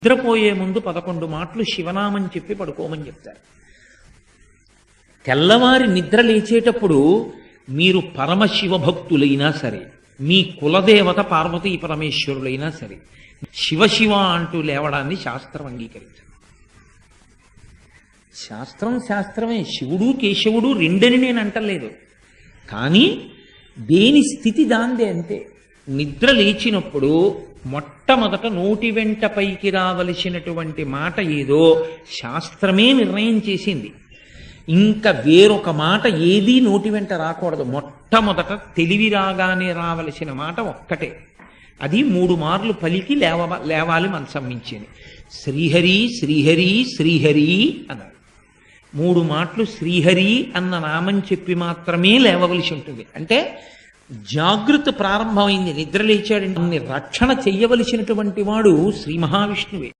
నిద్రపోయే ముందు 11 మాటలు శివనామం చెప్పి పడుకోమని చెప్తారు. తెల్లవారి నిద్ర లేచేటప్పుడు మీరు పరమశివ భక్తులైనా సరే, మీ కులదేవత పార్వతీ పరమేశ్వరులైనా సరే, శివ అంటూ లేవడాన్ని శాస్త్రం అంగీకరించదు. శాస్త్రమే. శివుడు కేశవుడు రెండని నేను అంటలేదు, కానీ దేని స్థితి దాందే అంతే. నిద్ర లేచినప్పుడు మొట్టమొదట నోటి వెంట పైకి రావలసినటువంటి మాట ఏదో శాస్త్రమే నిర్ణయం చేసింది. ఇంకా వేరొక మాట ఏదీ నోటి వెంట రాకూడదు. మొట్టమొదట తెలివి రాగానే రావలసిన మాట ఒక్కటే, అది 3 మార్లు పలికి లేవాలి మనసం మించేని. శ్రీహరి శ్రీహరి శ్రీహరి అన్నారు. 3 మాటలు శ్రీహరి అన్న నామం చెప్పి మాత్రమే లేవవలసి ఉంటుంది. అంటే జాగృతి ప్రారంభమైంది. నిద్ర లేచాడంటే రక్షణ చెయ్యవలసినటువంటి వాడు శ్రీ మహావిష్ణువే.